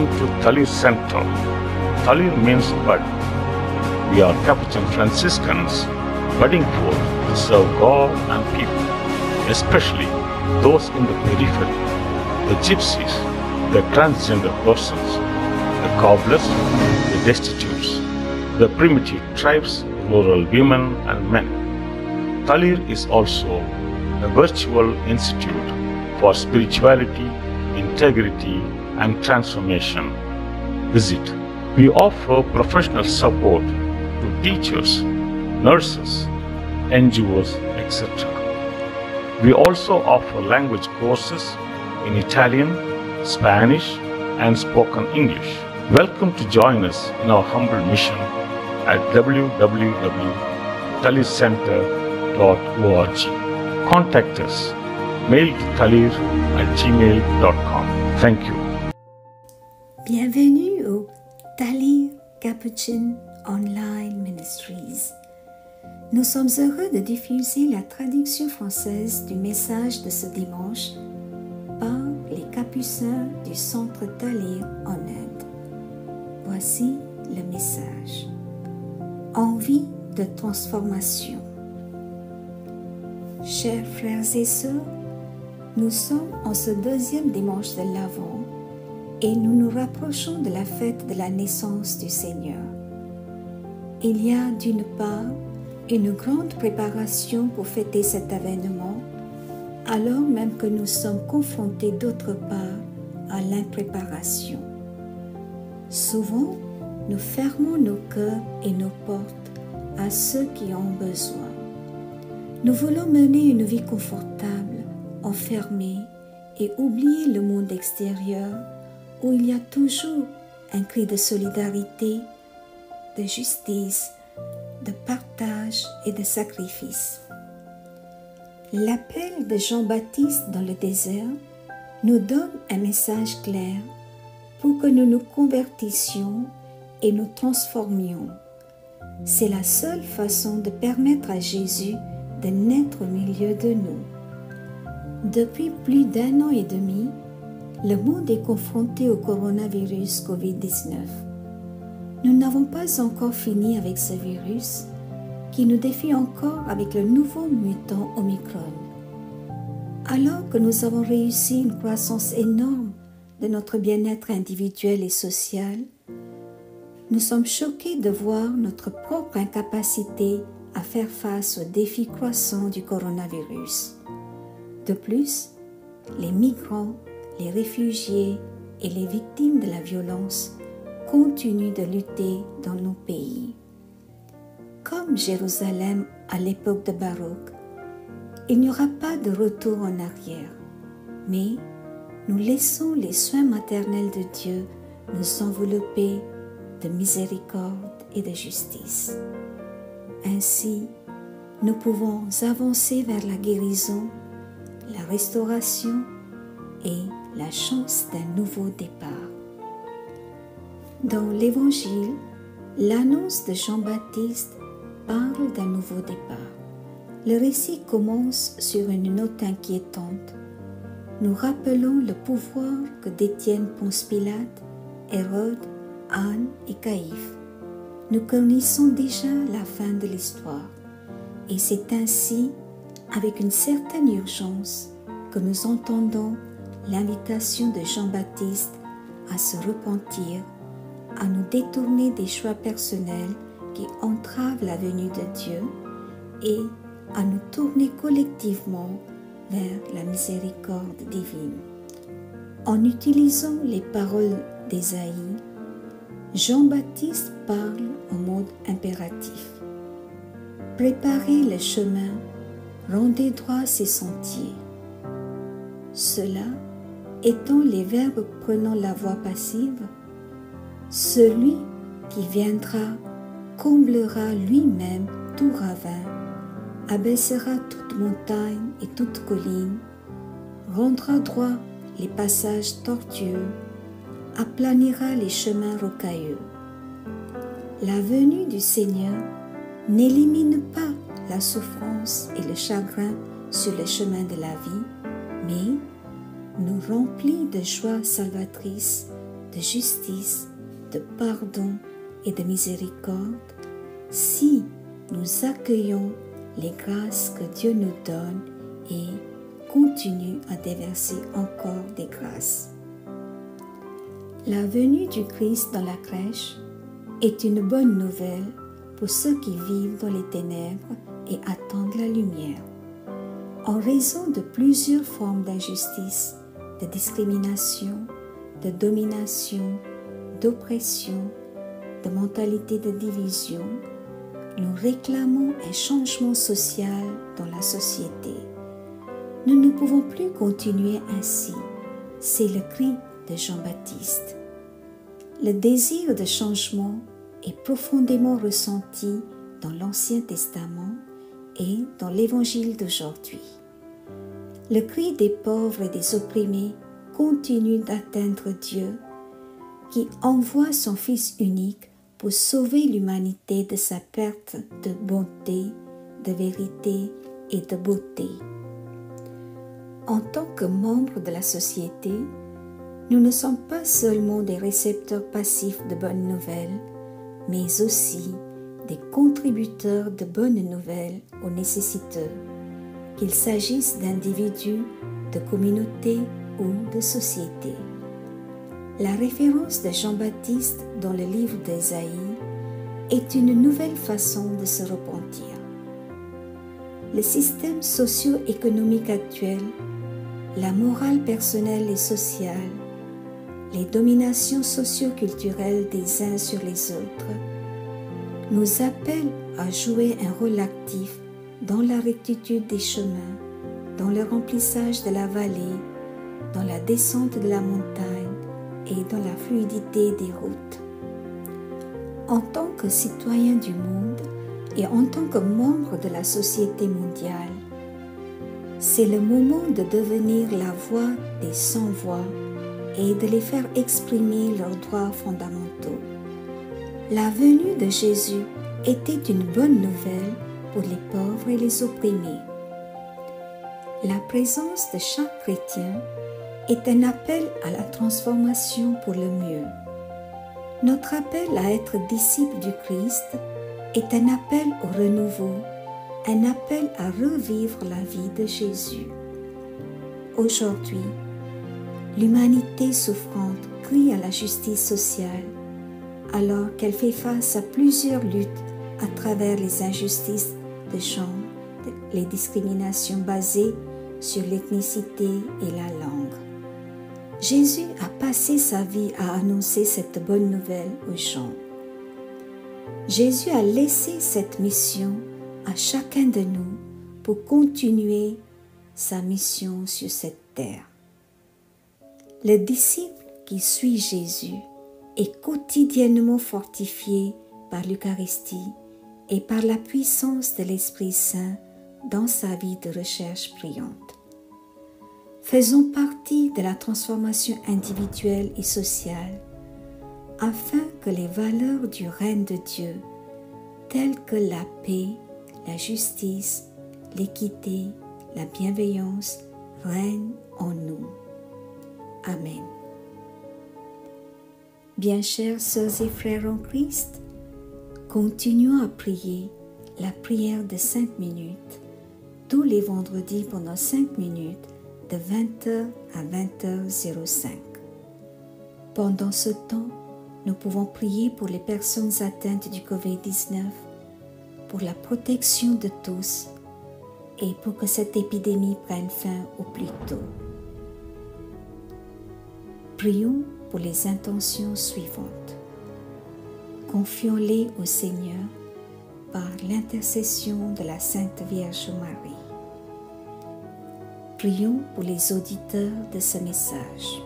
Welcome to Talir Center. Talir means bud. We are Capuchin Franciscans budding forth to serve God and people, especially those in the periphery, the gypsies, the transgender persons, the cobblers, the destitutes, the primitive tribes, rural women and men. Talir is also a virtual institute for spirituality, integrity, and transformation. Visit. We offer professional support to teachers, nurses, NGOs, etc. We also offer language courses in Italian, Spanish, and spoken English. Welcome to join us in our humble mission at www.talircenter.org. Contact us. Mail to talir@gmail.com. Thank you. Bienvenue au Talir Capuchin Online Ministries. Nous sommes heureux de diffuser la traduction française du message de ce dimanche par les Capucins du Centre Talir en Inde. Voici le message. Envie de transformation. Chers frères et sœurs, nous sommes en ce deuxième dimanche de l'Avent et nous nous rapprochons de la fête de la naissance du Seigneur. Il y a d'une part une grande préparation pour fêter cet événement, alors même que nous sommes confrontés d'autre part à l'impréparation. Souvent, nous fermons nos cœurs et nos portes à ceux qui ont besoin. Nous voulons mener une vie confortable, enfermée et oublier le monde extérieur où il y a toujours un cri de solidarité, de justice, de partage et de sacrifice. L'appel de Jean-Baptiste dans le désert nous donne un message clair pour que nous nous convertissions et nous transformions. C'est la seule façon de permettre à Jésus de naître au milieu de nous. Depuis plus d'1 an et demi, le monde est confronté au coronavirus COVID-19. Nous n'avons pas encore fini avec ce virus qui nous défie encore avec le nouveau mutant Omicron. Alors que nous avons réussi une croissance énorme de notre bien-être individuel et social, nous sommes choqués de voir notre propre incapacité à faire face aux défis croissants du coronavirus. De plus, les migrants, les réfugiés et les victimes de la violence continuent de lutter dans nos pays. Comme Jérusalem à l'époque de Baruch, il n'y aura pas de retour en arrière, mais nous laissons les soins maternels de Dieu nous envelopper de miséricorde et de justice. Ainsi, nous pouvons avancer vers la guérison, la restauration et la chance d'un nouveau départ. Dans l'Évangile, l'annonce de Jean-Baptiste parle d'un nouveau départ. Le récit commence sur une note inquiétante. Nous rappelons le pouvoir que détiennent Ponce Pilate, Hérode, Anne et Caïphe. Nous connaissons déjà la fin de l'histoire et c'est ainsi, avec une certaine urgence, que nous entendons l'invitation de Jean-Baptiste à se repentir, à nous détourner des choix personnels qui entravent la venue de Dieu et à nous tourner collectivement vers la miséricorde divine. En utilisant les paroles d'Ésaïe, Jean-Baptiste parle en mode impératif. Préparez le chemin, rendez droit ses sentiers. Cela étant les verbes prenant la voix passive, celui qui viendra comblera lui-même tout ravin, abaissera toute montagne et toute colline, rendra droit les passages tortueux, aplanira les chemins rocailleux. La venue du Seigneur n'élimine pas la souffrance et le chagrin sur le chemin de la vie, mais nous remplit de joie salvatrice de justice, de pardon et de miséricorde si nous accueillons les grâces que Dieu nous donne et continue à déverser encore des grâces. La venue du Christ dans la crèche est une bonne nouvelle pour ceux qui vivent dans les ténèbres et attendent la lumière. En raison de plusieurs formes d'injustice, de discrimination, de domination, d'oppression, de mentalité de division, nous réclamons un changement social dans la société. Nous ne pouvons plus continuer ainsi. C'est le cri de Jean-Baptiste. Le désir de changement est profondément ressenti dans l'Ancien Testament et dans l'Évangile d'aujourd'hui. Le cri des pauvres et des opprimés continue d'atteindre Dieu, qui envoie son Fils unique pour sauver l'humanité de sa perte de bonté, de vérité et de beauté. En tant que membres de la société, nous ne sommes pas seulement des récepteurs passifs de bonnes nouvelles, mais aussi des contributeurs de bonnes nouvelles aux nécessiteux, qu'il s'agisse d'individus, de communautés ou de sociétés. La référence de Jean-Baptiste dans le livre d'Ésaïe est une nouvelle façon de se repentir. Le système socio-économique actuel, la morale personnelle et sociale, les dominations socio-culturelles des uns sur les autres, nous appellent à jouer un rôle actif dans la rectitude des chemins, dans le remplissage de la vallée, dans la descente de la montagne et dans la fluidité des routes. En tant que citoyen du monde et en tant que membre de la société mondiale, c'est le moment de devenir la voix des sans-voix et de les faire exprimer leurs droits fondamentaux. La venue de Jésus était une bonne nouvelle pour les pauvres et les opprimés. La présence de chaque chrétien est un appel à la transformation pour le mieux. Notre appel à être disciples du Christ est un appel au renouveau, un appel à revivre la vie de Jésus. Aujourd'hui, l'humanité souffrante crie à la justice sociale alors qu'elle fait face à plusieurs luttes à travers les injustices de genre, les discriminations basées sur l'ethnicité et la langue. Jésus a passé sa vie à annoncer cette bonne nouvelle aux gens. Jésus a laissé cette mission à chacun de nous pour continuer sa mission sur cette terre. Le disciple qui suit Jésus est quotidiennement fortifié par l'Eucharistie et par la puissance de l'Esprit Saint dans sa vie de recherche priante. Faisons partie de la transformation individuelle et sociale afin que les valeurs du règne de Dieu, telles que la paix, la justice, l'équité, la bienveillance, règnent en nous. Amen. Bien chers sœurs et frères en Christ, continuons à prier la prière de 5 minutes tous les vendredis pendant 5 minutes de 20h à 20h05. Pendant ce temps, nous pouvons prier pour les personnes atteintes du Covid-19, pour la protection de tous et pour que cette épidémie prenne fin au plus tôt. Prions pour les intentions suivantes. Confions-les au Seigneur par l'intercession de la Sainte Vierge Marie. Prions pour les auditeurs de ce message.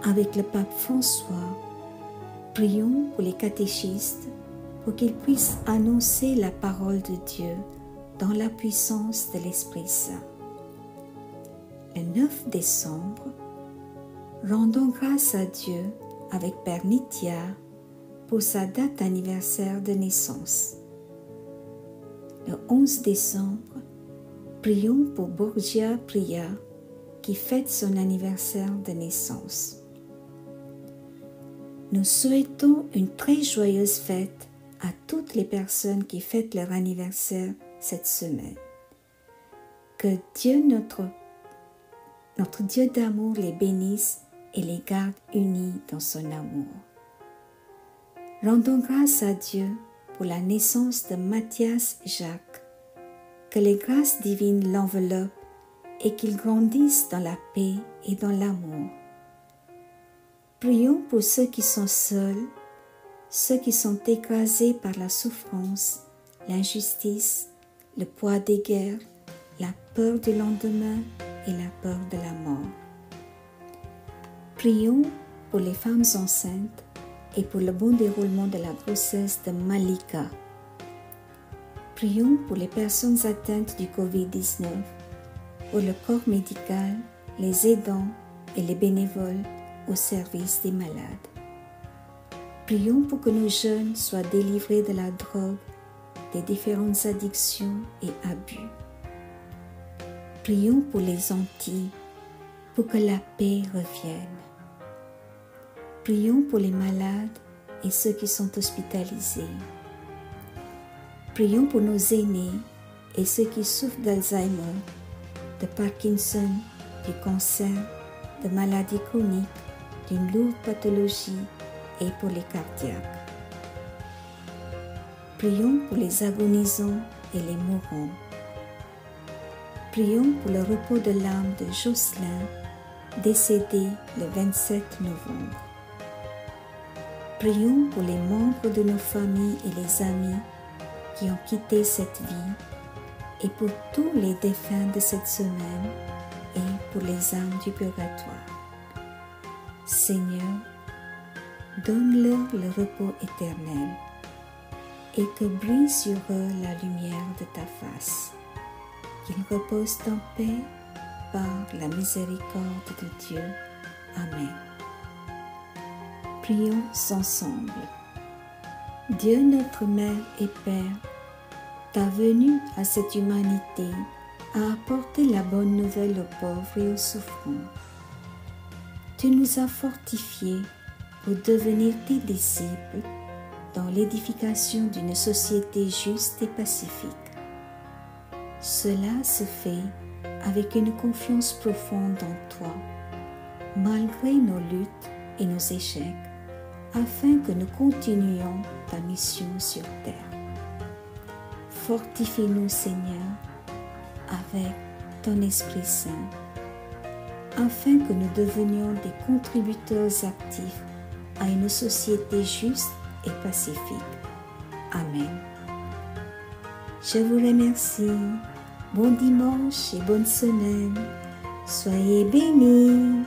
Avec le pape François, prions pour les catéchistes pour qu'ils puissent annoncer la parole de Dieu dans la puissance de l'Esprit Saint. Le 9 décembre, rendons grâce à Dieu avec Père Nithya pour sa date anniversaire de naissance. Le 11 décembre, prions pour Borgia Priya qui fête son anniversaire de naissance. nous souhaitons une très joyeuse fête à toutes les personnes qui fêtent leur anniversaire cette semaine. Que Dieu, notre Dieu d'amour, les bénisse et les garde unis dans son amour. Rendons grâce à Dieu pour la naissance de Matthias Jacques. Que les grâces divines l'enveloppent et qu'il grandisse dans la paix et dans l'amour. Prions pour ceux qui sont seuls, ceux qui sont écrasés par la souffrance, l'injustice, le poids des guerres, la peur du lendemain et la peur de la mort. Prions pour les femmes enceintes et pour le bon déroulement de la grossesse de Malika. Prions pour les personnes atteintes du Covid-19, pour le corps médical, les aidants et les bénévoles au service des malades. Prions pour que nos jeunes soient délivrés de la drogue, des différentes addictions et abus. Prions pour les Antilles, pour que la paix revienne. Prions pour les malades et ceux qui sont hospitalisés. Prions pour nos aînés et ceux qui souffrent d'Alzheimer, de Parkinson, du cancer, de maladies chroniques, d'une lourde pathologie et pour les cardiaques. Prions pour les agonisants et les mourants. Prions pour le repos de l'âme de Jocelyn, décédé le 27 novembre. Prions pour les membres de nos familles et les amis qui ont quitté cette vie et pour tous les défunts de cette semaine et pour les âmes du purgatoire. Seigneur, donne-leur le repos éternel et que brille sur eux la lumière de ta face, qu'ils reposent en paix par la miséricorde de Dieu. Amen. Prions ensemble. Dieu notre Mère et Père, ta venue à cette humanité a apporté la bonne nouvelle aux pauvres et aux souffrants. Tu nous as fortifiés pour devenir tes disciples dans l'édification d'une société juste et pacifique. Cela se fait avec une confiance profonde en toi, malgré nos luttes et nos échecs, afin que nous continuions ta mission sur terre. Fortifie-nous, Seigneur, avec ton Esprit Saint, afin que nous devenions des contributeurs actifs à une société juste et pacifique. Amen. Je vous remercie. Bon dimanche et bonne semaine. Soyez bénis.